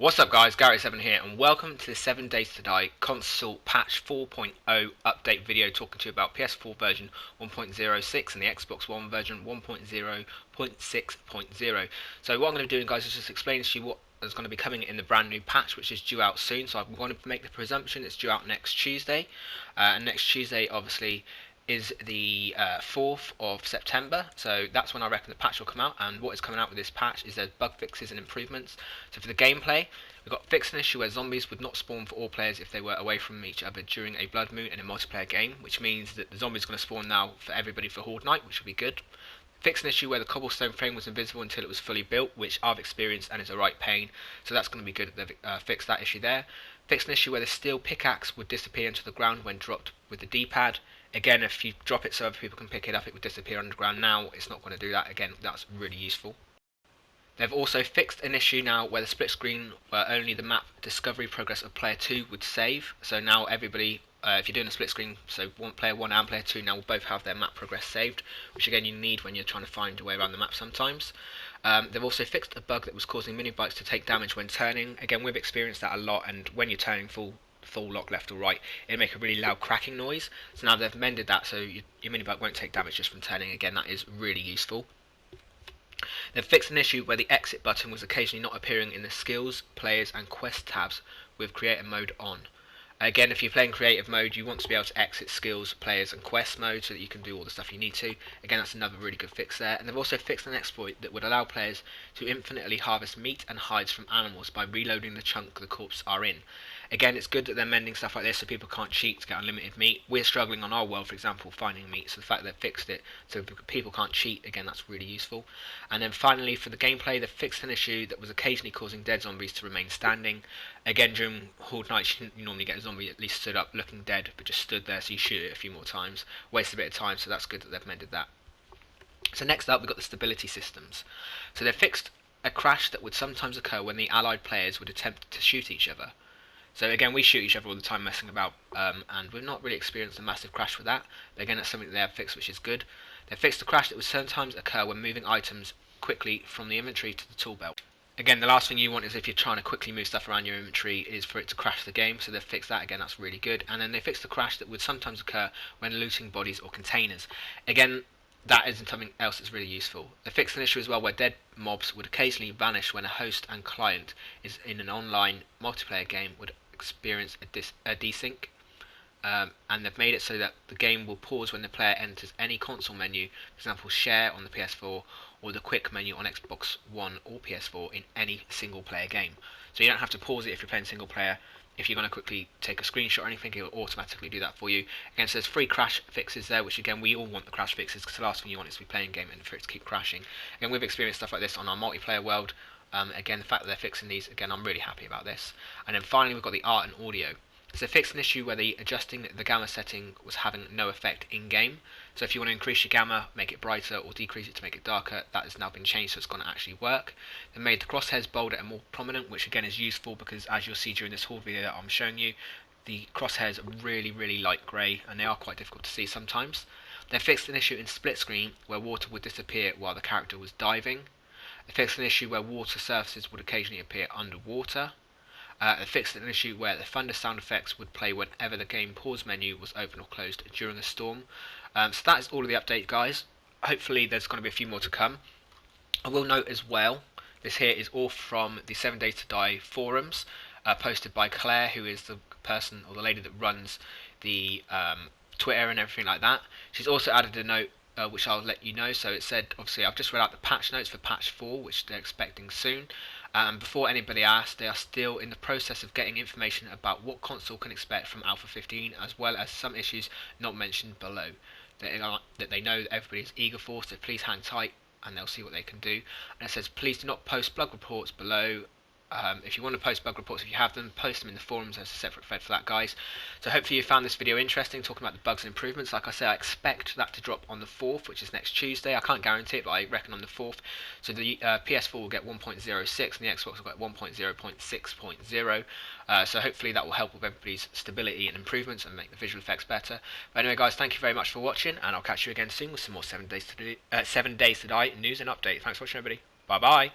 What's up guys, Gary7 here and welcome to the 7 Days to Die console patch 4.0 update video talking to you about PS4 version 1.06 and the Xbox One version 1.0.6.0. So what I'm going to be doing guys is just explain to you what is going to be coming in the brand new patch which is due out soon. So I'm going to make the presumption it's due out next Tuesday, and next Tuesday obviously is the 4th of September, so that's when I reckon the patch will come out. And what is coming out with this patch is there's bug fixes and improvements. So for the gameplay, we've got fixed an issue where zombies would not spawn for all players if they were away from each other during a blood moon in a multiplayer game, which means that the zombies are going to spawn now for everybody for Horde Night, which will be good. Fixed an issue where the cobblestone frame was invisible until it was fully built, which I've experienced and is a right pain, so that's going to be good that they've fixed that issue there. Fixed an issue where the steel pickaxe would disappear into the ground when dropped with the D-pad. Again, if you drop it so other people can pick it up, it would disappear underground. Now it's not going to do that. Again, that's really useful. They've also fixed an issue now where the split screen where only the map discovery progress of player 2 would save. So now everybody, if you're doing a split screen, so player 1 and player 2 now will both have their map progress saved, which again you need when you're trying to find your way around the map sometimes. They've also fixed a bug that was causing mini bikes to take damage when turning. Again, we've experienced that a lot, and when you're turning full lock left or right, it'll make a really loud cracking noise. So now they've mended that so your mini bike won't take damage just from turning. Again, that is really useful. They've fixed an issue where the exit button was occasionally not appearing in the skills, players and quest tabs with creative mode on. Again, if you're playing creative mode, you want to be able to exit skills, players and quest mode so that you can do all the stuff you need to. Again, that's another really good fix there. And they've also fixed an exploit that would allow players to infinitely harvest meat and hides from animals by reloading the chunk the corpses are in. Again, it's good that they're mending stuff like this so people can't cheat to get unlimited meat. We're struggling on our world, for example, finding meat, so the fact that they've fixed it so people can't cheat, again, that's really useful. And then finally, for the gameplay, they've fixed an issue that was occasionally causing dead zombies to remain standing. Again, during Horde Night, you normally get a zombie at least stood up looking dead, but just stood there, so you shoot it a few more times. Waste a bit of time, so that's good that they've mended that. So next up, we've got the stability systems. So they've fixed a crash that would sometimes occur when the allied players would attempt to shoot each other. So again, we shoot each other all the time messing about, and we've not really experienced a massive crash with that. But again, that's something that they have fixed, which is good. They've fixed a crash that would sometimes occur when moving items quickly from the inventory to the tool belt. Again, the last thing you want is if you're trying to quickly move stuff around your inventory is for it to crash the game, so they've fixed that. Again, that's really good. And then they fixed the crash that would sometimes occur when looting bodies or containers. Again, that isn't something else that's really useful. They fixed an issue as well where dead mobs would occasionally vanish when a host and client is in an online multiplayer game would experience a desync. And they've made it so that the game will pause when the player enters any console menu, for example share on the PS4 or the quick menu on Xbox One or PS4 in any single player game. So you don't have to pause it if you're playing single player. If you're going to quickly take a screenshot or anything, it will automatically do that for you. Again, so there's free crash fixes there, which again, we all want the crash fixes because the last thing you want is to be playing a game and for it to keep crashing. Again, we've experienced stuff like this on our multiplayer world. Again, the fact that they're fixing these, again, I'm really happy about this. And then finally, we've got the art and audio. So they fixed an issue where adjusting the gamma setting was having no effect in-game. So if you want to increase your gamma, make it brighter, or decrease it to make it darker, that has now been changed so it's going to actually work. They made the crosshairs bolder and more prominent, which again is useful because as you'll see during this whole video that I'm showing you, the crosshairs are really light grey and they are quite difficult to see sometimes. They fixed an issue in split screen where water would disappear while the character was diving. They fixed an issue where water surfaces would occasionally appear underwater. They fixed an issue where the thunder sound effects would play whenever the game pause menu was open or closed during a storm. So that is all of the update, guys. Hopefully there's going to be a few more to come. I will note as well, this here is all from the 7 Days to Die forums, posted by Claire, who is the person or the lady that runs the Twitter and everything like that. She's also added a note which I'll let you know. So it said, obviously I've just read out the patch notes for patch 4, which they're expecting soon. Before anybody asks, they are still in the process of getting information about what console can expect from Alpha 15, as well as some issues not mentioned below. That they know that everybody is eager for, so please hang tight and they'll see what they can do. And it says, please do not post bug reports below. If you want to post bug reports, if you have them, post them in the forums. There's a separate thread for that, guys. So hopefully you found this video interesting, talking about the bugs and improvements. Like I said, I expect that to drop on the 4th, which is next Tuesday. I can't guarantee it, but I reckon on the 4th. So the PS4 will get 1.06 and the Xbox will get 1.0.6.0. So hopefully that will help with everybody's stability and improvements and make the visual effects better. But anyway, guys, thank you very much for watching, and I'll catch you again soon with some more 7 Days to Die news and updates. Thanks for watching, everybody. Bye bye.